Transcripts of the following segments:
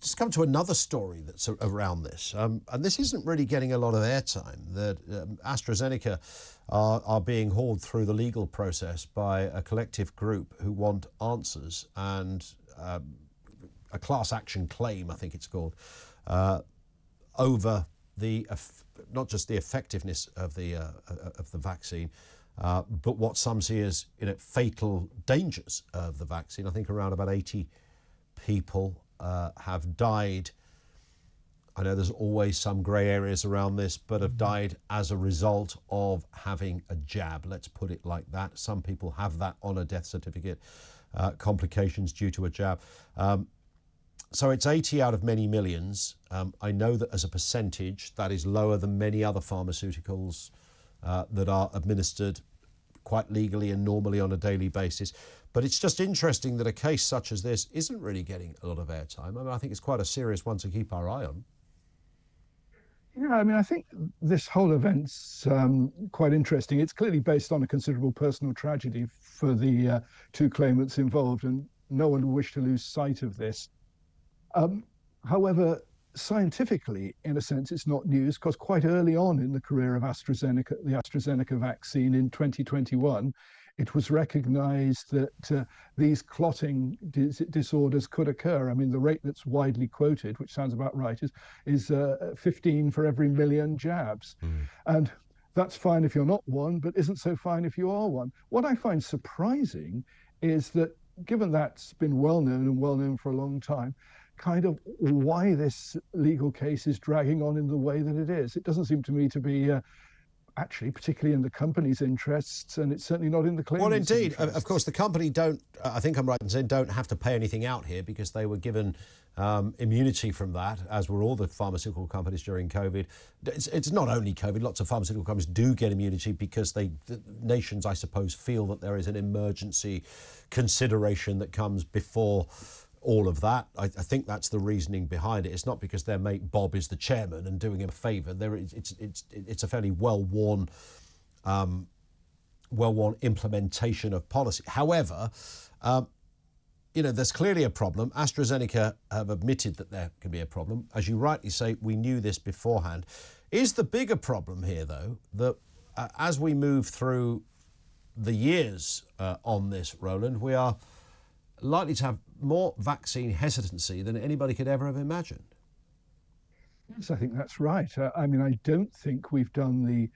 just come to another story that's around this, and this isn't really getting a lot of airtime. That AstraZeneca are being hauled through the legal process by a collective group who want answers and a class action claim, I think it's called, over the not just the effectiveness of the vaccine, but what some see as fatal dangers of the vaccine. I think around about 80 people have died. I know there's always some grey areas around this, but have died as a result of having a jab. Let's put it like that. Some people have that on a death certificate, complications due to a jab. So it's 80 out of many millions. I know that as a percentage, that is lower than many other pharmaceuticals that are administered quite legally and normally on a daily basis. But it's just interesting that a case such as this isn't really getting a lot of airtime. I mean, I think it's quite a serious one to keep our eye on. Yeah, I mean, I think this whole event's quite interesting. It's clearly based on a considerable personal tragedy for the two claimants involved, and no one would wish to lose sight of this. However, scientifically, in a sense, it's not news, because quite early on in the career of AstraZeneca, the AstraZeneca vaccine in 2021, it was recognized that these clotting disorders could occur. I mean, the rate that's widely quoted, which sounds about right, is 15 for every million jabs. And that's fine if you're not one, but isn't so fine if you are one. What I find surprising is that, given that's been well known for a long time, kind of why this legal case is dragging on in the way that it is. It doesn't seem to me to be actually particularly in the company's interests, and it's certainly not in the claimant's Well, indeed. interests. Of course, the company don't, I think I'm right in saying, don't have to pay anything out here because they were given immunity from that, as were all the pharmaceutical companies during COVID. It's not only COVID. Lots of pharmaceutical companies do get immunity because the nations, I suppose, feel that there is an emergency consideration that comes before all of that. I think that's the reasoning behind it. It's not because their mate Bob is the chairman and doing him a favour. It's a fairly well-worn implementation of policy. However, there's clearly a problem. AstraZeneca have admitted that there can be a problem. As you rightly say, we knew this beforehand. Is the bigger problem here, though, that as we move through the years on this, Roland, we are likely to have more vaccine hesitancy than anybody could ever have imagined? Yes, I think that's right. I mean, I don't think we've done the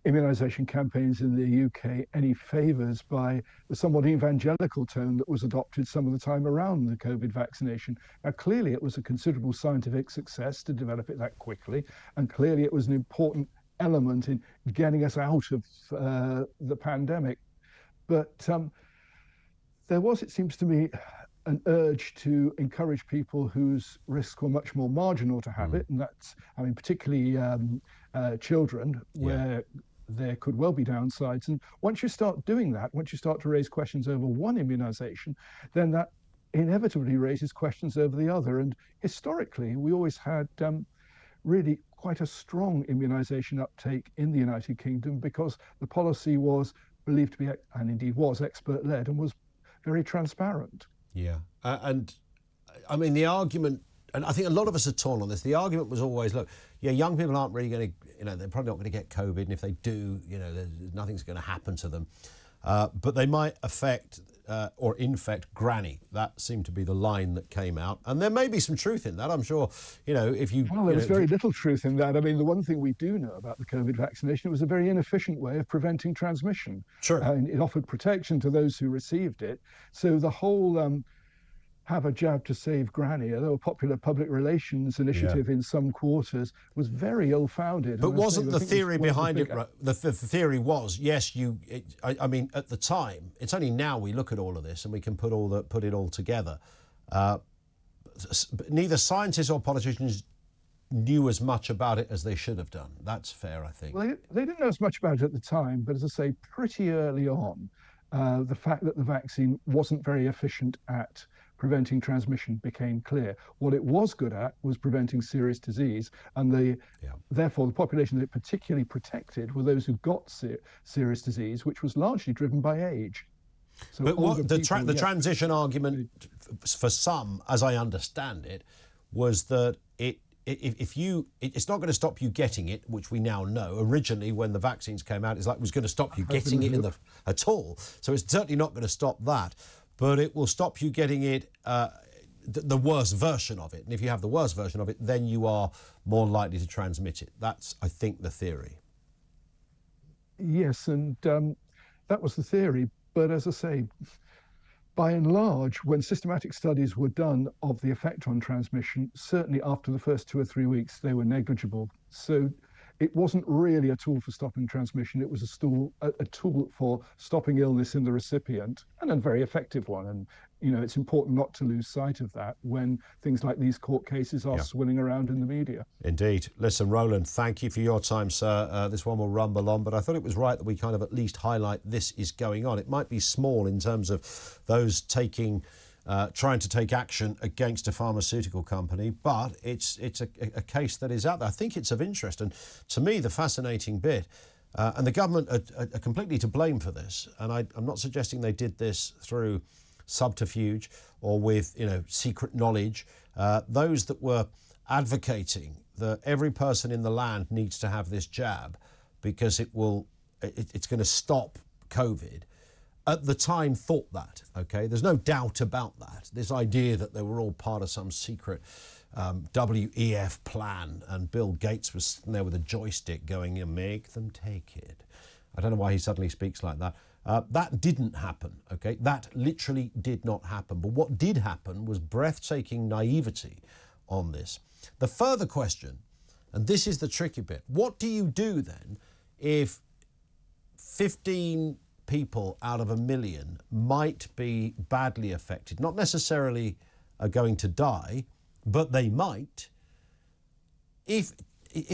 immunisation campaigns in the UK any favours by the somewhat evangelical tone that was adopted some of the time around the COVID vaccination. Now, clearly it was a considerable scientific success to develop it that quickly, and clearly it was an important element in getting us out of the pandemic. But there was, it seems to me, an urge to encourage people whose risks were much more marginal to have it, and that's, I mean, particularly children, where there could well be downsides. And once you start doing that, once you start to raise questions over one immunization, then that inevitably raises questions over the other. And historically, we always had really quite a strong immunization uptake in the United Kingdom, because the policy was believed to be, and indeed was, expert-led and was very transparent. Yeah, and I mean, the argument, and I think a lot of us are torn on this, the argument was always, look, young people aren't really going to, they're probably not going to get COVID, and if they do, nothing's going to happen to them. But they might affect or infect granny. That seemed to be the line that came out. And there may be some truth in that, I'm sure, if you... Well, there was very little truth in that. I mean, the one thing we do know about the COVID vaccination, it was a very inefficient way of preventing transmission. Sure. And it offered protection to those who received it. So the whole have a jab to save granny, although a popular public relations initiative in some quarters, was very ill-founded. But wasn't the theory behind it, the theory was, yes, I mean, at the time, it's only now we look at all of this and we can put it all together. Neither scientists or politicians knew as much about it as they should have done. That's fair, I think. Well, they didn't know as much about it at the time, but as I say, pretty early on, the fact that the vaccine wasn't very efficient at preventing transmission became clear. What it was good at was preventing serious disease, and therefore the population that it particularly protected were those who got serious disease, which was largely driven by age. So but the transition argument for some, as I understand it, was that it's not going to stop you getting it, which we now know. Originally, when the vaccines came out, it was going to stop you getting it at all. So it's certainly not going to stop that, but it will stop you getting it, the worst version of it. And if you have the worst version of it, then you are more likely to transmit it. That's, I think, the theory. Yes, and that was the theory. But as I say, by and large, when systematic studies were done of the effect on transmission, certainly after the first 2 or 3 weeks, they were negligible. So it wasn't really a tool for stopping transmission. It was a tool for stopping illness in the recipient, and a very effective one. And it's important not to lose sight of that when things like these court cases are swilling around in the media. Indeed. Listen, Roland, thank you for your time, sir. This one will rumble on, but I thought it was right that we kind of at least highlight this is going on. It might be small in terms of those trying to take action against a pharmaceutical company, but it's a case that is out there. I think it's of interest, and to me, the fascinating bit, and the government are completely to blame for this, and I'm not suggesting they did this through subterfuge or with secret knowledge. Those that were advocating that every person in the land needs to have this jab because it's going to stop COVID, at the time thought that, okay? There's no doubt about that. This idea that they were all part of some secret WEF plan, and Bill Gates was sitting there with a joystick going, make them take it. I don't know why he suddenly speaks like that. That didn't happen, okay? That literally did not happen. But what did happen was breathtaking naivety on this. The further question, and this is the tricky bit, what do you do then if 15 people out of 1 million might be badly affected, not necessarily are going to die, but they might? If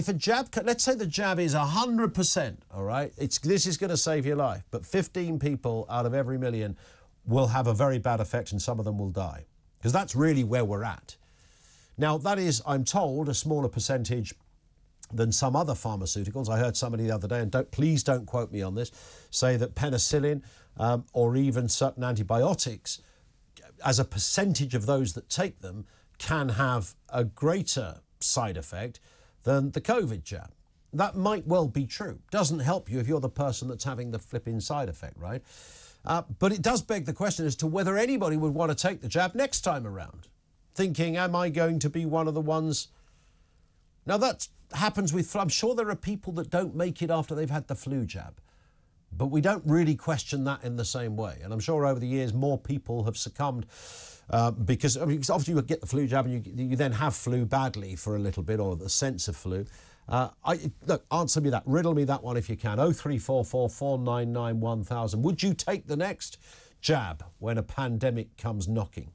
a jab, let's say the jab is 100%, all right, this is going to save your life, but 15 people out of every 1 million will have a very bad effect and some of them will die, because that's really where we're at. Now, that is, I'm told, a smaller percentage than some other pharmaceuticals. I heard somebody the other day, and please don't quote me on this, say that penicillin or even certain antibiotics, as a percentage of those that take them, can have a greater side effect than the COVID jab. That might well be true. Doesn't help you if you're the person that's having the flipping side effect, right? But it does beg the question as to whether anybody would want to take the jab next time around, thinking, am I going to be one of the ones? Now, that happens with flu. I'm sure there are people that don't make it after they've had the flu jab, but we don't really question that in the same way. And I'm sure over the years, more people have succumbed because obviously you get the flu jab and you then have flu badly for a little bit, or the sense of flu. Look, answer me that, riddle me that one if you can. 0344 499 1000. Would you take the next jab when a pandemic comes knocking?